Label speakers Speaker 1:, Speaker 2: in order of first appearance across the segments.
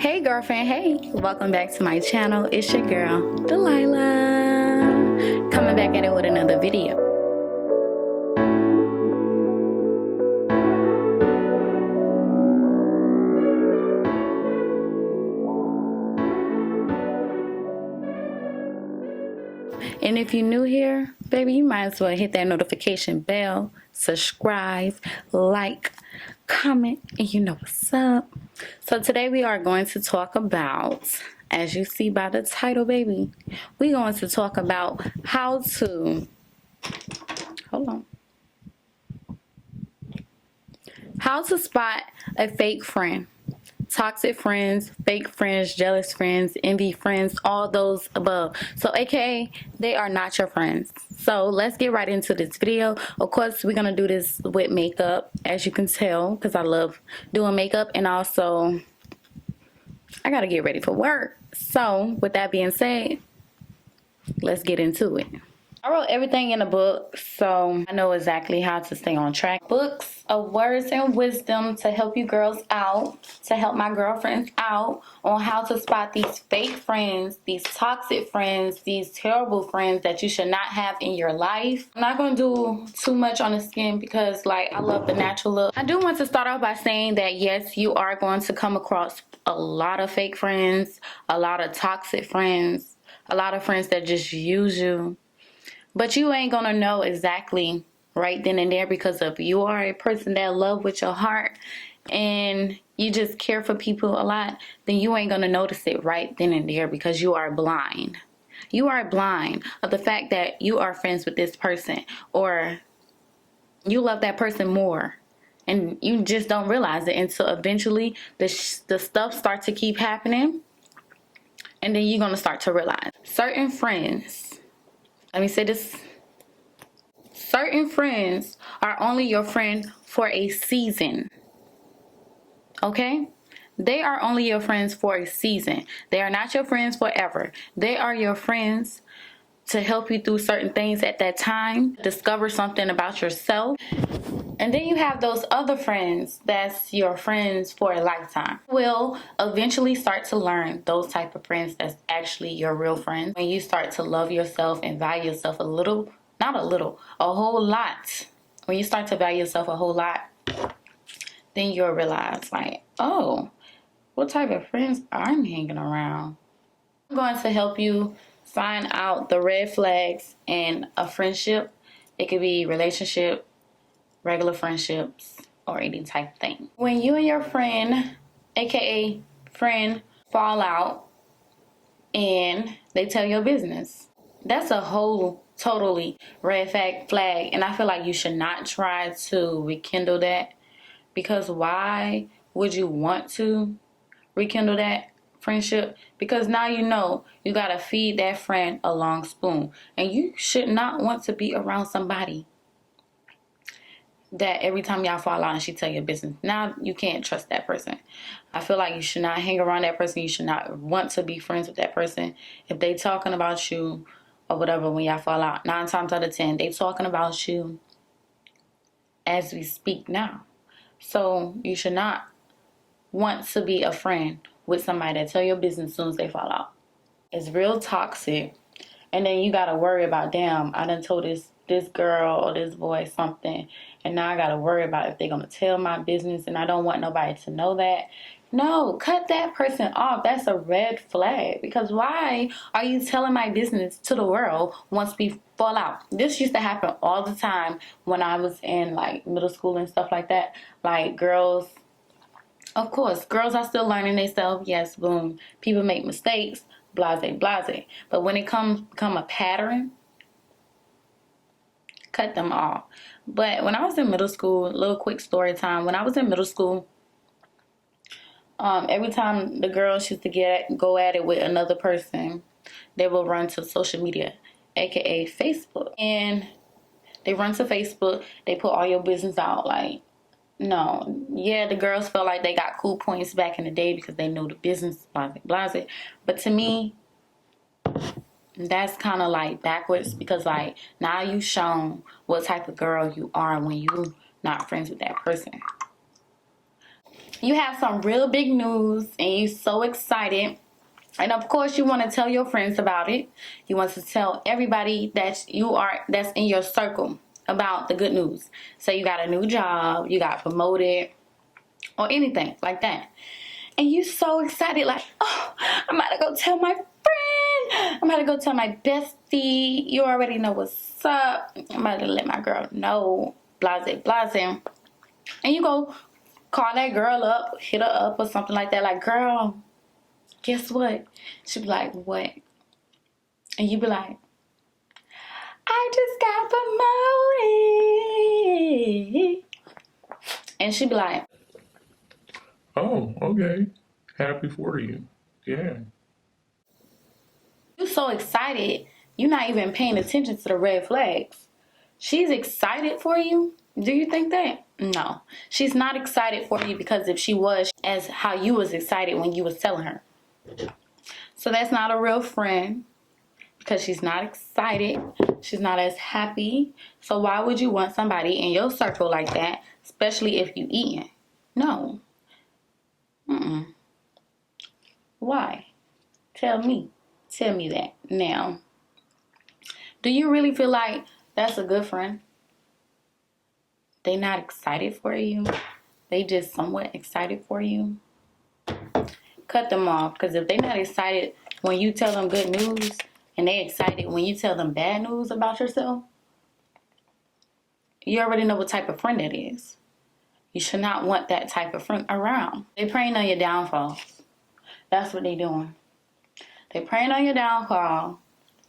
Speaker 1: Hey girlfriend, hey, welcome back to my channel. It's your girl, Delilah, coming back at it with another video. And if you're new here, baby, you might as well hit that notification bell, subscribe, like, comment, and you know what's up. So today we are going to talk about, as you see by the title, baby, we're going to talk about how to, how to spot a fake friend. Toxic friends, fake friends, jealous friends, envy friends, all those above. So aka they are not your friends. So let's get right into this video. Of course, we're gonna do this with makeup, as you can tell, because I love doing makeup, and also I gotta get ready for work. So with that being said, let's get into it. I wrote everything in a book, so I know exactly how to stay on track. Books of words and wisdom to help you girls out, to help my girlfriends out on how to spot these fake friends, these toxic friends, these terrible friends that you should not have in your life. I'm not going to do too much on the skin because, like, I love the natural look. I do want to start off by saying that, yes, you are going to come across a lot of fake friends, a lot of toxic friends, a lot of friends that just use you. But you ain't gonna know exactly right then and there, because if you are a person that love with your heart and you just care for people a lot, then you ain't gonna notice it right then and there, because you are blind. You are blind of the fact that you are friends with this person, or you love that person more, and you just don't realize it until eventually the stuff starts to keep happening, and then you're gonna start to realize certain friends. Let me say this. Certain friends are only your friend for a season. Okay? They are only your friends for a season. They are not your friends forever. They are your friends to help you through certain things at that time, discover something about yourself. And then you have those other friends that's your friends for a lifetime. Will eventually start to learn those type of friends that's actually your real friends. When you start to love yourself and value yourself a little, not a little, a whole lot. When you start to value yourself a whole lot, then you'll realize, like, oh, what type of friends I'm hanging around. I'm going to help you find out the red flags in a friendship. It could be relationship, regular friendships, or any type of thing. When you and your friend, aka friend, fall out and they tell your business, that's a whole totally red flag, and I feel like you should not try to rekindle that, because why would you want to rekindle that friendship? Because now you know you gotta feed that friend a long spoon, and you should not want to be around somebody that every time y'all fall out and she tell your business. Now you can't trust that person. I feel like you should not hang around that person. You should not want to be friends with that person. If they talking about you or whatever when y'all fall out, 9 times out of 10 they talking about you as we speak now. So you should not want to be a friend with somebody that tell your business as soon as they fall out. It's real toxic. And then you gotta worry about, damn, I done told this girl or this boy something, and now I gotta worry about if they're gonna tell my business, and I don't want nobody to know that. No, cut that person off. That's a red flag. Because why are you telling my business to the world once we fall out? This used to happen all the time when I was in, like, middle school and stuff like that. Like, girls, of course, girls are still learning themselves. Yes, boom. People make mistakes. Blase, blase. But when it become a pattern, cut them off. But when I was in middle school, a little quick story time. When I was in middle school, every time the girls used to go at it with another person, they will run to social media, aka Facebook. And they run to Facebook, they put all your business out. Like, no, yeah, the girls felt like they got cool points back in the day because they knew the business, blase, blase. But to me, that's kind of like backwards, because, like, now you shown what type of girl you are when you not friends with that person. You have some real big news and you're so excited. And of course you want to tell your friends about it. You want to tell everybody that's in your circle about the good news. So you got a new job, you got promoted, or anything like that. And you so excited, like, oh, I'm about to go tell my friend. I'm about to go tell my bestie. You already know what's up. I'm about to let my girl know. Blase, blase. And you go call that girl up, hit her up or something like that. Like, girl, guess what? She be like, what? And you be like, I just got promoted. And she be like,
Speaker 2: oh, okay. Happy for you. Yeah.
Speaker 1: you so excited, you're not even paying attention to the red flags. She's excited for you. Do you think that? No. She's not excited for you because if she was, as how you was excited when you was telling her. So that's not a real friend because she's not excited. She's not as happy. So why would you want somebody in your circle like that, especially if you eating? No. Mm-mm. Why? Tell me. Tell me that. Now, do you really feel like that's a good friend? They not excited for you. They just somewhat excited for you. Cut them off, because if they not excited when you tell them good news and they excited when you tell them bad news about yourself, you already know what type of friend that is. You should not want that type of friend around. They preying on your downfall. That's what they doing. They preying on your downfall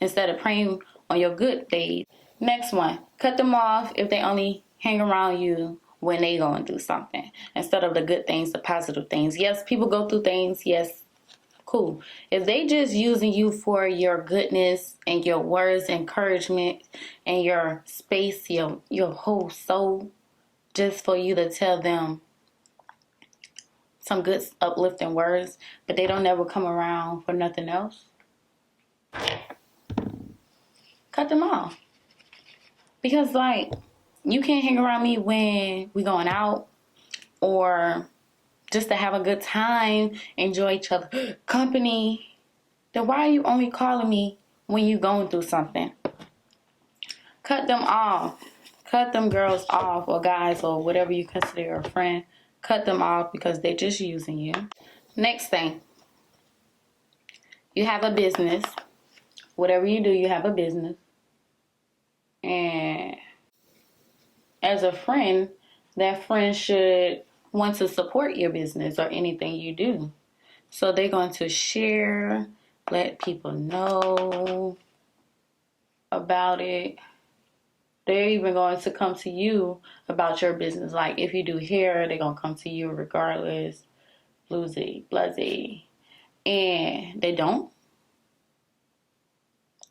Speaker 1: instead of preying on your good days. Next one, cut them off if they only hang around you when they going through something instead of the good things, the positive things. Yes, people go through things. Yes, cool. If they just using you for your goodness and your words, encouragement, and your space, your whole soul, just for you to tell them some good uplifting words, but they don't ever come around for nothing else, cut them off. Because, like, you can't hang around me when we going out or just to have a good time, enjoy each other's company. Then why are you only calling me when you going through something? Cut them off. Cut them girls off, or guys, or whatever you consider a friend. Cut them off because they're just using you. Next thing. You have a business. Whatever you do, you have a business. And as a friend, that friend should want to support your business or anything you do. So they're going to share, let people know about it. They're even going to come to you about your business. Like if you do hair, they're going to come to you regardless. Bluesy, bluzzy. And they don't.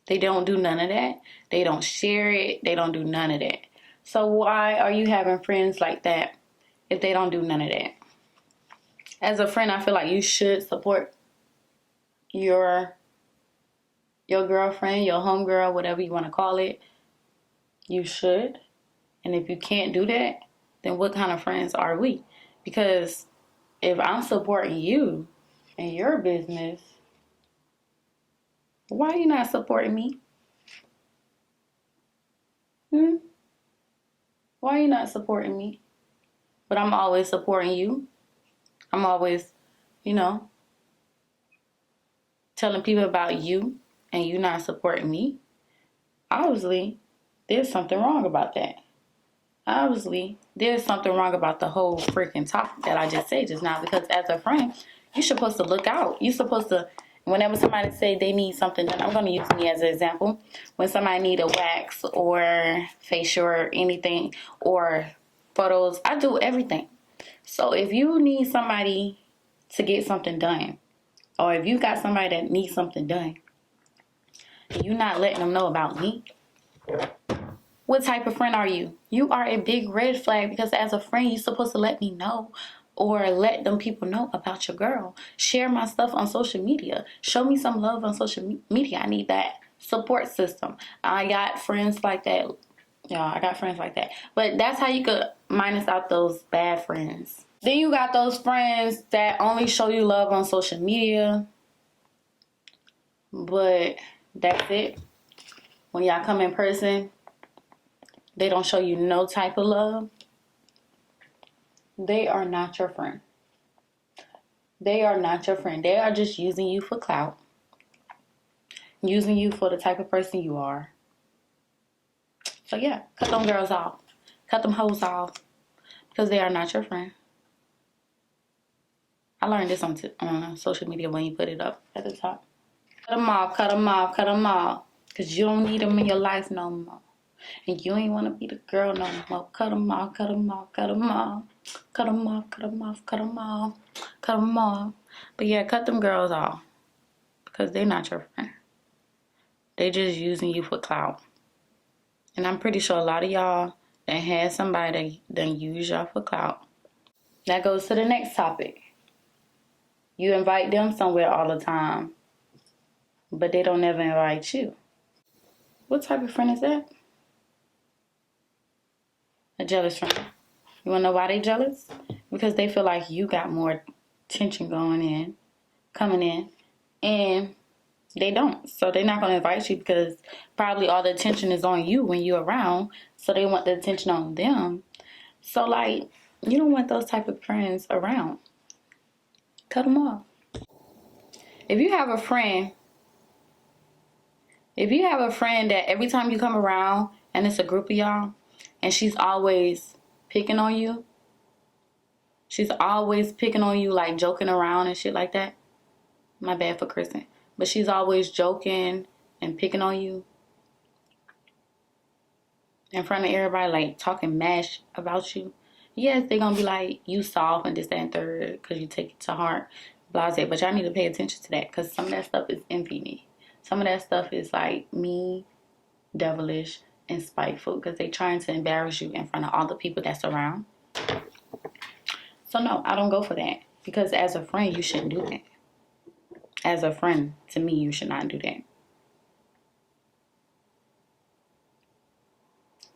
Speaker 1: They don't do none of that. They don't share it. They don't do none of that. So why are you having friends like that if they don't do none of that? As a friend, I feel like you should support your girlfriend, your homegirl, whatever you want to call it. You should. And if you can't do that, then what kind of friends are we? Because if I'm supporting you and your business, why are you not supporting me? Why are you not supporting me? But I'm always supporting you. I'm always, telling people about you and you not supporting me. Obviously, there's something wrong about that. Obviously, there's something wrong about the whole freaking topic that I just said just now, because as a friend, you're supposed to look out. You're supposed to, whenever somebody say they need something done, I'm going to use me as an example. When somebody need a wax or facial or anything or photos, I do everything. So if you need somebody to get something done, or if you got somebody that needs something done, and you're not letting them know about me, what type of friend are you? You are a big red flag, because as a friend, you're supposed to let me know or let them people know about your girl. Share my stuff on social media. Show me some love on social media. I need that support system. I got friends like that. Yeah, I got friends like that. But that's how you could minus out those bad friends. Then you got those friends that only show you love on social media, but that's it. When y'all come in person, they don't show you no type of love. They are not your friend. They are not your friend. They are just using you for clout, using you for the type of person you are. So yeah, cut them girls off. Cut them hoes off. Because they are not your friend. I learned this on social media when you put it up at the top. Cut them off, cut them off, cut them off. Because you don't need them in your life no more. And you ain't want to be the girl no more. Cut them off, cut them off, cut them off. Cut them off, cut them off, cut them off. Cut them off. But yeah, cut them girls off. Because they're not your friend. They just using you for clout. And I'm pretty sure a lot of y'all that had somebody that use y'all for clout. That goes to the next topic. You invite them somewhere all the time, but they don't ever invite you. What type of friend is that? A jealous friend. You wanna know why they jealous? Because they feel like you got more tension coming in, and they don't. So they're not gonna invite you because probably all the attention is on you when you're around. So they want the attention on them. So like, you don't want those type of friends around. Cut them off. If you have a friend that every time you come around and it's a group of y'all and she's always picking on you, like joking around and shit like that. My bad for cursing. But she's always joking and picking on you in front of everybody, like talking mash about you. Yes, they're gonna be like, you soft and this, that, and third because you take it to heart. Blase. But y'all need to pay attention to that because some of that stuff is envy. Some of that stuff is like mean, devilish, and spiteful because they trying to embarrass you in front of all the people that's around. So no, I don't go for that because as a friend, you shouldn't do that. As a friend, to me, you should not do that.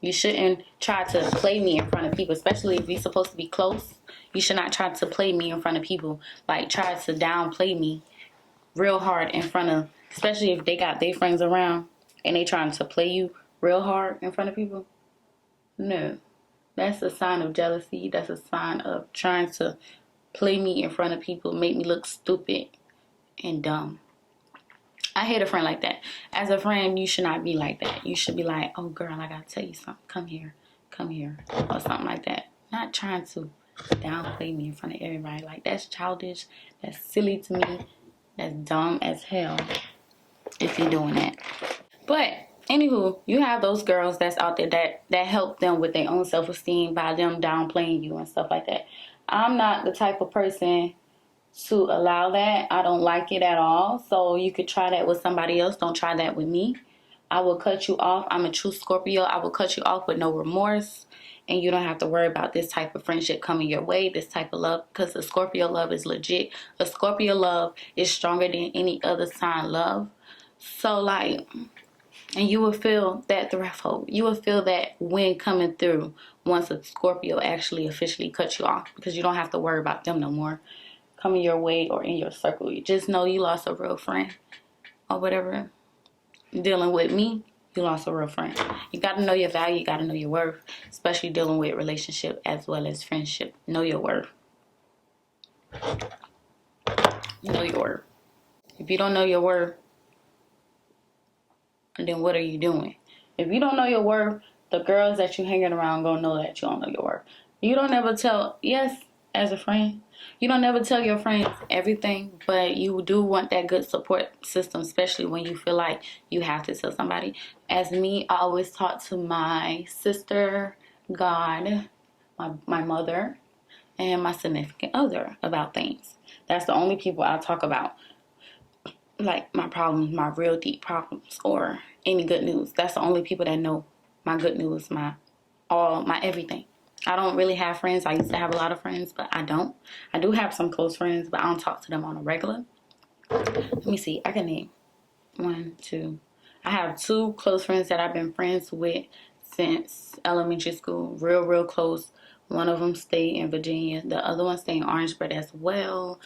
Speaker 1: You shouldn't try to play me in front of people, especially if we're supposed to be close. You should not try to play me in front of people. Like, try to downplay me real hard in front of, especially if they got their friends around and they trying to play you real hard in front of people. No. That's a sign of jealousy. That's a sign of trying to play me in front of people, make me look stupid and dumb. I hate a friend like that. As a friend, you should not be like that. You should be like, oh girl, I gotta tell you something. Come here, or something like that. Not trying to downplay me in front of everybody. Like, that's childish. That's silly to me. That's dumb as hell if you're doing that. But anywho, you have those girls that's out there that help them with their own self-esteem by them downplaying you and stuff like that. I'm not the type of person to allow that. I don't like it at all. So you could try that with somebody else. Don't try that with me. I will cut you off. I'm a true Scorpio. I will cut you off with no remorse. And you don't have to worry about this type of friendship coming your way, this type of love, because the Scorpio love is legit. A Scorpio love is stronger than any other sign love. So like, and you will feel that threshold. You will feel that wind coming through once a Scorpio actually officially cuts you off, because you don't have to worry about them no more coming your way or in your circle. You just know you lost a real friend or whatever. Dealing with me, you lost a real friend. You got to know your value. You got to know your worth, especially dealing with relationship as well as friendship. Know your worth. Know your worth. If you don't know your worth, then what are you doing? If you don't know your worth, the girls that you hanging around gonna know that you don't know your worth. You don't ever tell, yes, as a friend, you don't ever tell your friends everything, but you do want that good support system, especially when you feel like you have to tell somebody. As me, I always talk to my sister, God, my mother, and my significant other about things. That's the only people I talk about, like my problems, my real deep problems, or any good news. That's the only people that know my good news, my everything. I don't really have friends. I used to have a lot of friends, but I don't. I do have some close friends, but I don't talk to them on a regular. Let me see. I can name 1, 2. I have 2 close friends that I've been friends with since elementary school. Real, real close. One of them stay in Virginia. The other one stay in Orangeburg as well.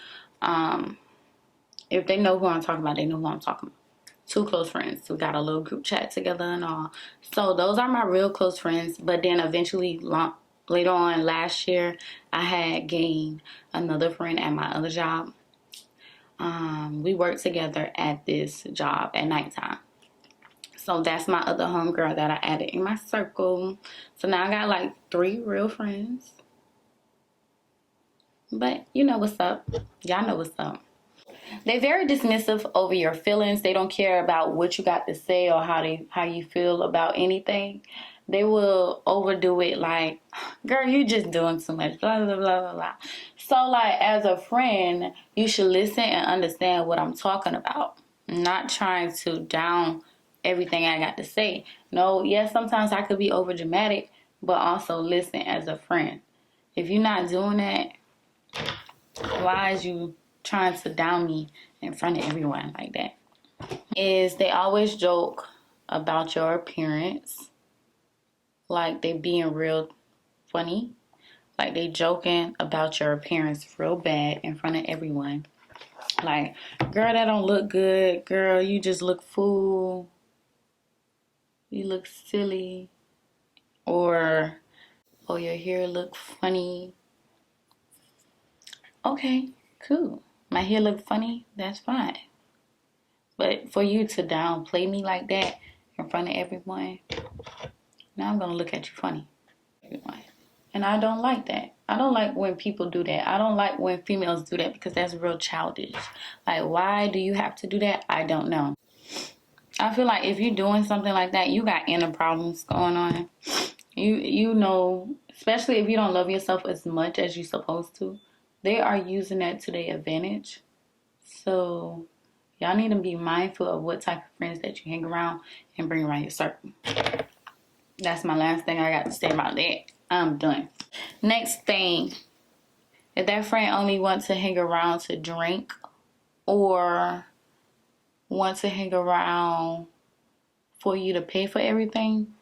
Speaker 1: If they know who I'm talking about, they know who I'm talking about. Two close friends. We got a little group chat together and all. So those are my real close friends. But then eventually, later on last year, I had gained another friend at my other job. We worked together at this job at nighttime. So that's my other homegirl that I added in my circle. So now I got like 3 real friends. But you know what's up. Y'all know what's up. They're very dismissive over your feelings. They don't care about what you got to say or how you feel about anything. They will overdo it like, girl, you just doing too much, blah, blah, blah, blah, blah. So, like, as a friend, you should listen and understand what I'm talking about. I'm not trying to down everything I got to say. No, yes, sometimes I could be over dramatic, but also listen as a friend. If you're not doing that, why is you trying to down me in front of everyone like that? Is they always joke about your appearance, like they being real funny, like they joking about your appearance real bad in front of everyone. Like, girl, that don't look good. Girl, you just look fool. You look silly. Or, oh, your hair look funny. Okay, cool. My hair look funny. That's fine. But for you to downplay me like that in front of everyone, now I'm gonna look at you funny. And I don't like that. I don't like when people do that. I don't like when females do that because that's real childish. Like, why do you have to do that? I don't know. I feel like if you're doing something like that, you got inner problems going on. You know, especially if you don't love yourself as much as you're supposed to, they are using that to their advantage. So y'all need to be mindful of what type of friends that you hang around and bring around your circle. That's my last thing I got to say about that. I'm done. Next thing, if that friend only wants to hang around to drink or want to hang around for you to pay for everything,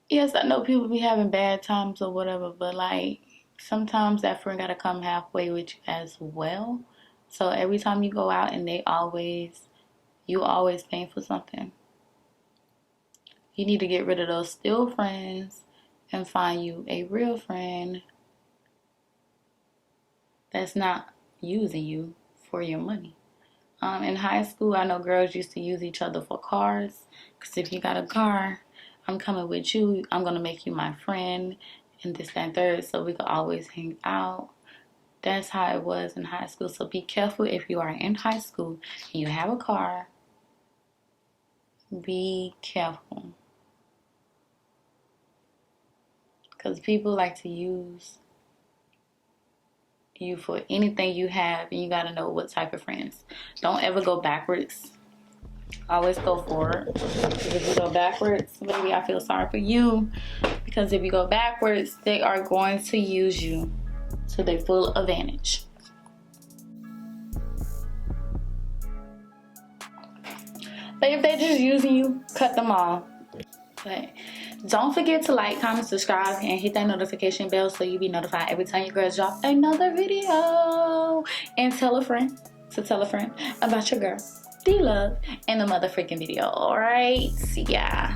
Speaker 1: yes, I know people be having bad times or whatever, but like sometimes that friend gotta come halfway with you as well. So every time you go out and you always paying for something, you need to get rid of those still friends and find you a real friend that's not using you for your money. In high school, I know girls used to use each other for cars. Because if you got a car, I'm coming with you. I'm going to make you my friend and this, that, and third. So we could always hang out. That's how it was in high school. So be careful if you are in high school and you have a car. Be careful. Because people like to use you for anything you have, and you got to know what type of friends. Don't ever go backwards. Always go forward. Because if you go backwards, baby, I feel sorry for you. Because if you go backwards, they are going to use you to their full advantage. But if they're just using you, cut them off. But don't forget to like, comment, subscribe, and hit that notification bell so you'll be notified every time your girls drop another video. And tell a friend about your girl, D-Love, in the motherfucking video. Alright? Yeah.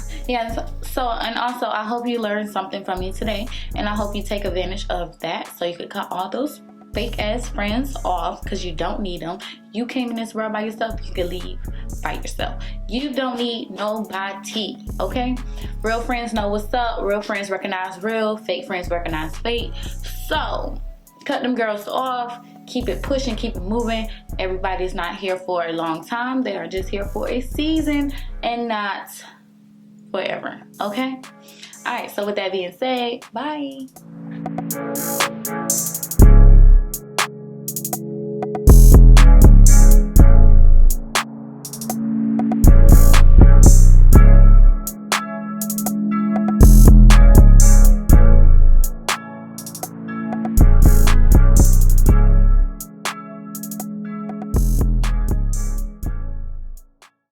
Speaker 1: So, and also, I hope you learned something from me today. And I hope you take advantage of that so you could cut all those fake ass friends off because you don't need them. You came in this world by yourself, you can leave by yourself. You don't need nobody, okay? Real friends know what's up. Real friends recognize real. Fake friends recognize fake. So cut them girls off. Keep it pushing, keep it moving. Everybody's not here for a long time. They are just here for a season and not forever, okay? All right, so with that being said, bye.